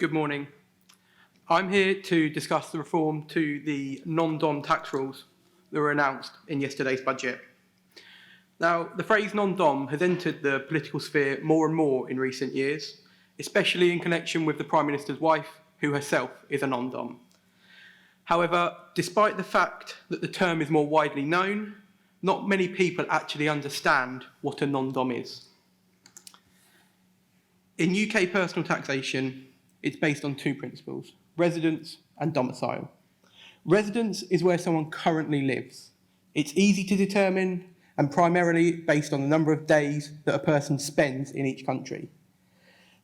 Good morning. I'm here to discuss the reform to the non-dom tax rules that were announced in yesterday's budget. Now, the phrase non-dom has entered the political sphere more and more in recent years, especially in connection with the Prime Minister's wife, who herself is a non-dom. However, despite the fact that the term is more widely known, not many people actually understand what a non-dom is. In UK personal taxation, it's based on two principles: residence and domicile. Residence is where someone currently lives. It's easy to determine and primarily based on the number of days that a person spends in each country.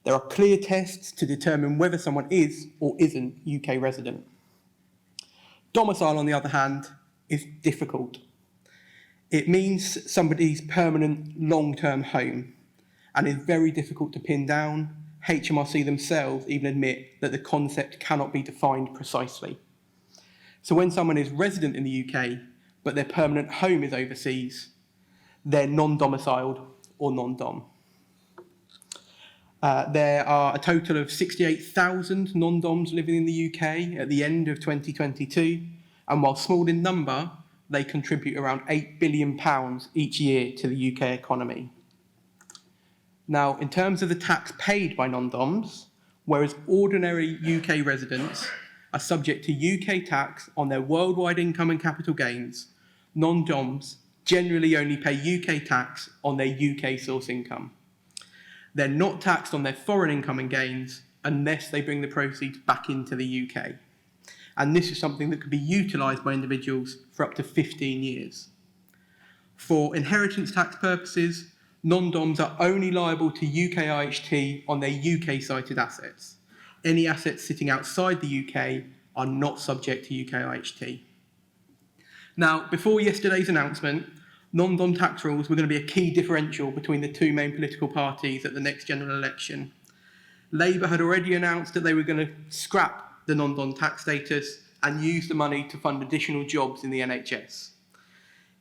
There are clear tests to determine whether someone is or isn't UK resident. Domicile, on the other hand, is difficult. It means somebody's permanent long-term home and is very difficult to pin down. HMRC themselves even admit that the concept cannot be defined precisely. So when someone is resident in the UK, but their permanent home is overseas, they're non-domiciled or non-dom. There are a total of 68,000 non-doms living in the UK at the end of 2022, and while small in number, they contribute around £8 billion each year to the UK economy. Now, in terms of the tax paid by non-doms, whereas ordinary UK residents are subject to UK tax on their worldwide income and capital gains, non-doms generally only pay UK tax on their UK source income. They're not taxed on their foreign income and gains unless they bring the proceeds back into the UK. And this is something that can be utilised by individuals for up to 15 years. For inheritance tax purposes, non-doms are only liable to UK IHT on their UK-cited assets. Any assets sitting outside the UK are not subject to UK IHT. Now, before yesterday's announcement, non-dom tax rules were going to be a key differential between the two main political parties at the next general election. Labour had already announced that they were going to scrap the non-dom tax status and use the money to fund additional jobs in the NHS.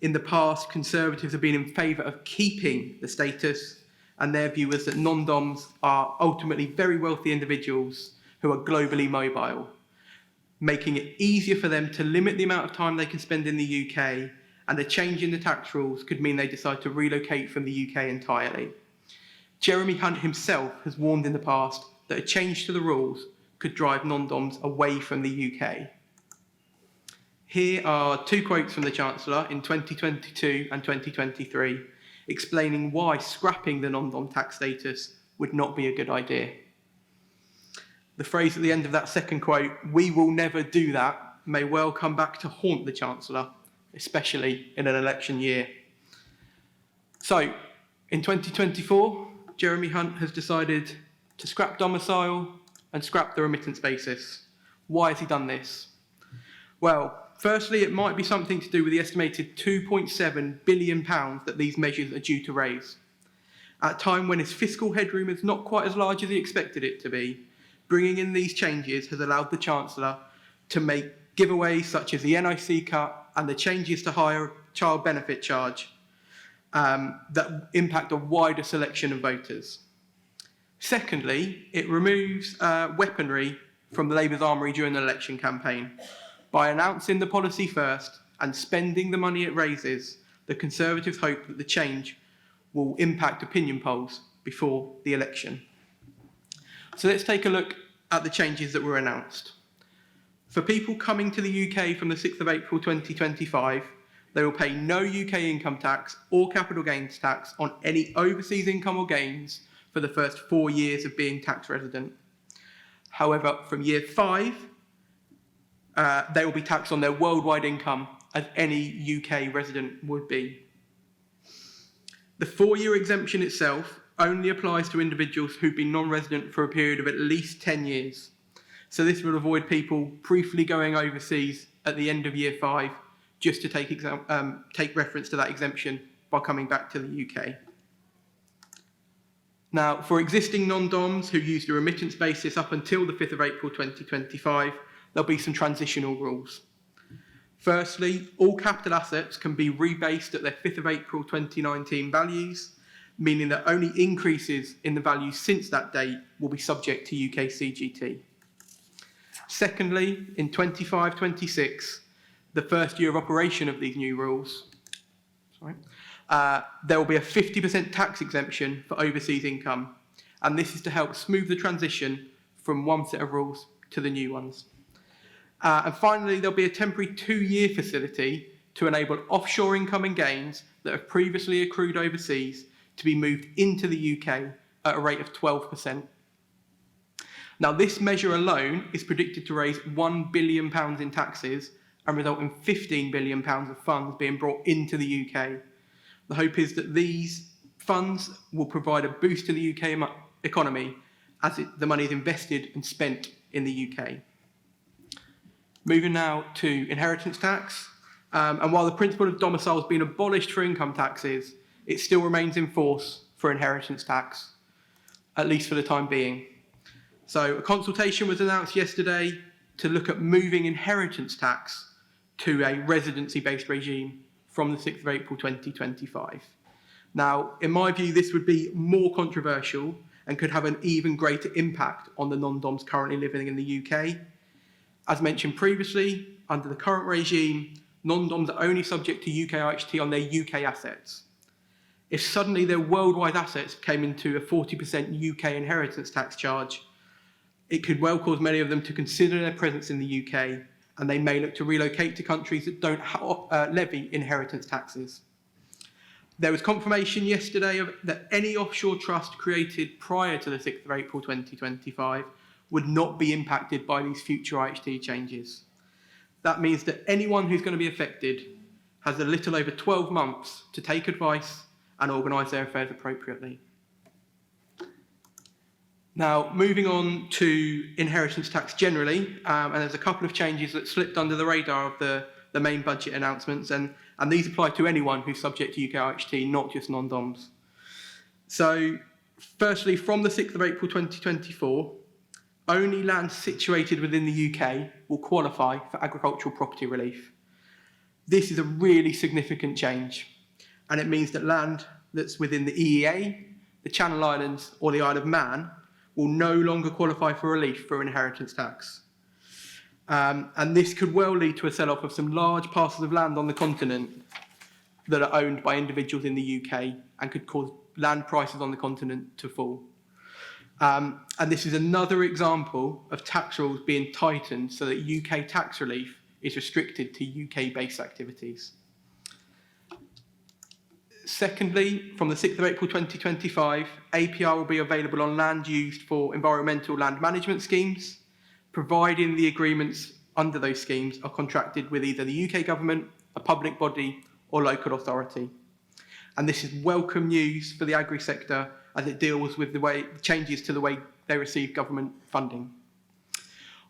In the past, Conservatives have been in favour of keeping the status, and their view was that non-doms are ultimately very wealthy individuals who are globally mobile, making it easier for them to limit the amount of time they can spend in the UK, and a change in the tax rules could mean they decide to relocate from the UK entirely. Jeremy Hunt himself has warned in the past that a change to the rules could drive non-doms away from the UK. Here are two quotes from the Chancellor in 2022 and 2023 explaining why scrapping the non-dom tax status would not be a good idea. The phrase at the end of that second quote, "We will never do that," may well come back to haunt the Chancellor, especially in an election year. So, in 2024, Jeremy Hunt has decided to scrap domicile and scrap the remittance basis. Why has he done this? Well, firstly, it might be something to do with the estimated £2.7 billion that these measures are due to raise. At a time when his fiscal headroom is not quite as large as he expected it to be, bringing in these changes has allowed the Chancellor to make giveaways such as the NIC cut and the changes to higher child benefit charge that impact a wider selection of voters. Secondly, it removes weaponry from the Labour's armoury during the election campaign. By announcing the policy first and spending the money it raises, the Conservatives hope that the change will impact opinion polls before the election. So let's take a look at the changes that were announced. For people coming to the UK from the 6th of April 2025, they will pay no UK income tax or capital gains tax on any overseas income or gains for the first 4 years of being tax resident. However, from year 5, they will be taxed on their worldwide income as any UK resident would be. The 4-year exemption itself only applies to individuals who've been non-resident for a period of at least 10 years. So this will avoid people briefly going overseas at the end of year 5 just to take reference to that exemption by coming back to the UK. Now, for existing non-doms who used a remittance basis up until the 5th of April 2025, there'll be some transitional rules. Firstly, all capital assets can be rebased at their 5th of April 2019 values, meaning that only increases in the value since that date will be subject to UK CGT. Secondly, in 25-26, the first year of operation of these new rules, there will be a 50% tax exemption for overseas income, and this is to help smooth the transition from one set of rules to the new ones. And finally, there'll be a temporary 2-year facility to enable offshore income and gains that have previously accrued overseas to be moved into the UK at a rate of 12%. Now, this measure alone is predicted to raise £1 billion in taxes and result in £15 billion of funds being brought into the UK. The hope is that these funds will provide a boost to the UK economy as the money is invested and spent in the UK. Moving now to inheritance tax. And while the principle of domicile has been abolished for income taxes, it still remains in force for inheritance tax, at least for the time being. So a consultation was announced yesterday to look at moving inheritance tax to a residency-based regime from the 6th of April 2025. Now, in my view, this would be more controversial and could have an even greater impact on the non-DOMs currently living in the UK. As mentioned previously, under the current regime, non-DOMs are only subject to UK IHT on their UK assets. If suddenly their worldwide assets came into a 40% UK inheritance tax charge, it could well cause many of them to consider their presence in the UK, and they may look to relocate to countries that don't levy inheritance taxes. There was confirmation yesterday that any offshore trust created prior to the 6th of April 2025 would not be impacted by these future IHT changes. That means that anyone who's going to be affected has a little over 12 months to take advice and organise their affairs appropriately. Now, moving on to inheritance tax generally, and there's a couple of changes that slipped under the radar of the main budget announcements, and these apply to anyone who's subject to UK IHT, not just non-DOMs. So, firstly, from the 6th of April 2024, only land situated within the UK will qualify for agricultural property relief. This is a really significant change, and it means that land that's within the EEA, the Channel Islands, or the Isle of Man will no longer qualify for relief for inheritance tax. And this could well lead to a sell-off of some large parcels of land on the continent that are owned by individuals in the UK and could cause land prices on the continent to fall. And this is another example of tax rules being tightened so that UK tax relief is restricted to UK-based activities. Secondly, from the 6th of April 2025, APR will be available on land used for environmental land management schemes, providing the agreements under those schemes are contracted with either the UK government, a public body, or local authority. And this is welcome news for the agri sector as it deals with the changes to the way they receive government funding.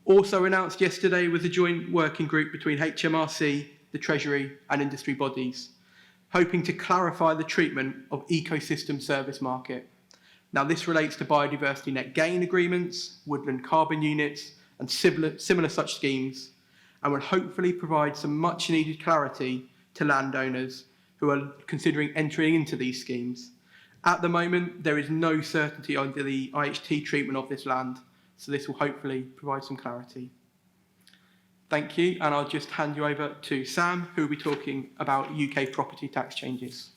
Also announced yesterday was a joint working group between HMRC, the Treasury, and industry bodies, hoping to clarify the treatment of ecosystem service market. Now, this relates to biodiversity net gain agreements, woodland carbon units, and similar such schemes, and will hopefully provide some much needed clarity to landowners who are considering entering into these schemes. At the moment, there is no certainty under the IHT treatment of this land, so this will hopefully provide some clarity. Thank you, and I'll just hand you over to Sam, who will be talking about UK property tax changes.